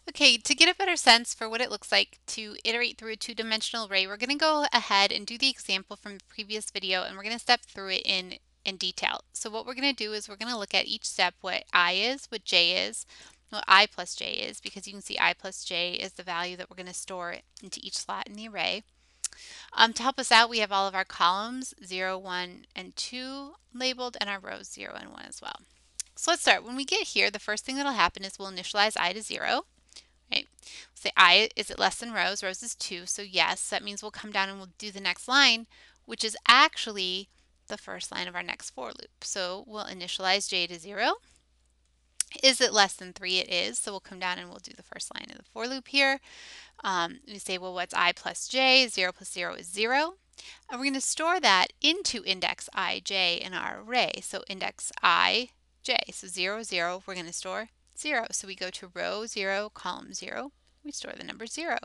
Okay, to get a better sense for what it looks like to iterate through a two-dimensional array, we're going to go ahead and do the example from the previous video, and we're going to step through it in detail. So what we're going to do is we're going to look at each step, what I is, what j is, what I plus j is, because you can see I plus j is the value that we're going to store into each slot in the array. To help us out, we have all of our columns 0, 1, and 2 labeled, and our rows 0 and 1 as well. So let's start. When we get here, the first thing that will happen is we'll initialize I to 0. Right? Say I, is it less than rows? Rows is 2, so yes. That means we'll come down and we'll do the next line, which is actually the first line of our next for loop. So we'll initialize j to 0. Is it less than 3? It is. So we'll come down and we'll do the first line of the for loop here. We say, well, what's I plus j? 0 plus 0 is 0. And we're going to store that into index ij in our array. So index ij, so 0, 0, we're going to store 0. So we go to row 0, column 0, we store the number 0. And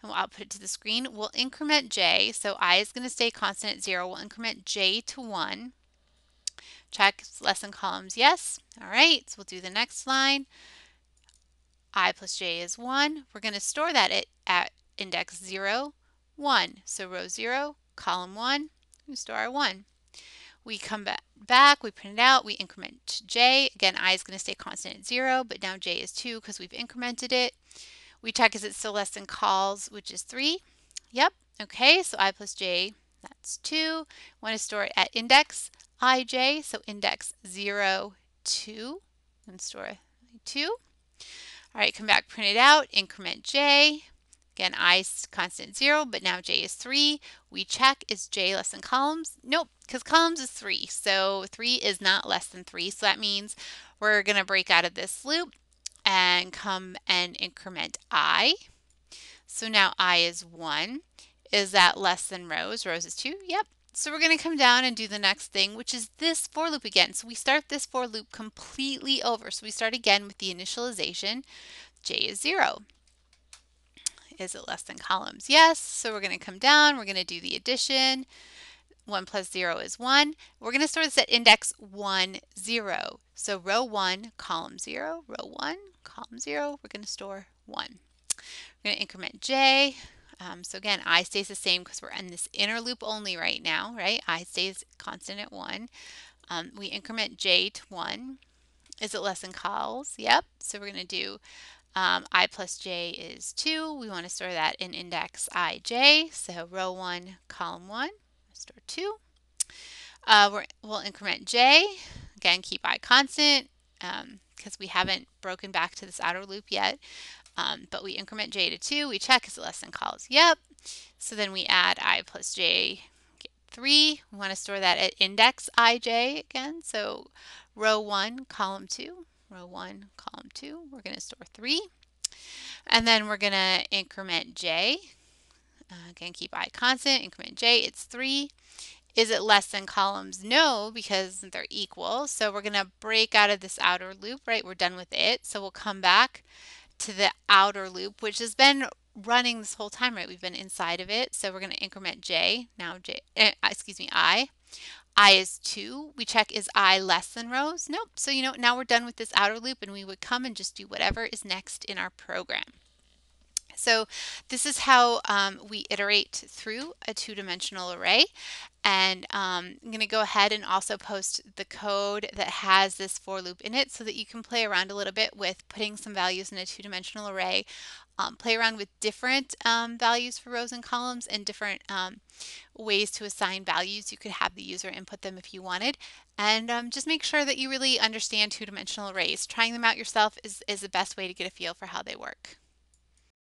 we'll output it to the screen. We'll increment j, so I is going to stay constant at 0. We'll increment j to 1. Check if it's less than columns, yes. All right, so we'll do the next line. I plus j is 1. We're going to store that at index 0, 1. So row 0, column 1, we store our 1. We come back, we print it out, we increment j. Again, I is going to stay constant at 0, but now j is 2 because we've incremented it. We check is it still less than cols, which is 3. Yep. Okay, so I plus j, that's 2. Want to store it at index ij, so index 0, 2, and store 2. All right, come back, print it out, increment j. Again, I is constant 0, but now j is 3. We check, is j less than columns? Nope, because columns is 3. So 3 is not less than 3. So that means we're going to break out of this loop and come and increment I. So now I is 1. Is that less than rows? Rows is 2. Yep. So we're going to come down and do the next thing, which is this for loop again. So we start this for loop completely over. So we start again with the initialization. J is 0. Is it less than columns? Yes. So we're going to come down. We're going to do the addition. 1 plus 0 is 1. We're going to store this at index 1, 0. So row 1, column 0, row 1, column 0. We're going to store 1. We're going to increment j. So again, I stays the same because we're in this inner loop only right now, right? I stays constant at 1. We increment j to 1. Is it less than cols? Yep. So we're going to do I plus j is 2. We want to store that in index ij. So row 1, column 1, store 2. We'll increment j. Again, keep I constant because we haven't broken back to this outer loop yet. But we increment j to 2. We check, is it less than cols? Yep. So then we add I plus j, get 3. We want to store that at index ij again. So row 1, column 2. Row 1, column 2. We're going to store 3. And then we're going to increment j. Again, keep I constant. Increment j, it's 3. Is it less than columns? No, because they're equal. So we're going to break out of this outer loop, right? We're done with it. So we'll come back to the outer loop, which has been running this whole time, right? We've been inside of it. So we're going to increment j. Now I. I is 2. We check, is I less than rows? Nope. So now we're done with this outer loop and we would come and just do whatever is next in our program. So this is how we iterate through a two-dimensional array. And I'm going to go ahead and also post the code that has this for loop in it so that you can play around a little bit with putting some values in a two-dimensional array. Play around with different values for rows and columns and different ways to assign values. You could have the user input them if you wanted. And just make sure that you really understand two-dimensional arrays. Trying them out yourself is the best way to get a feel for how they work.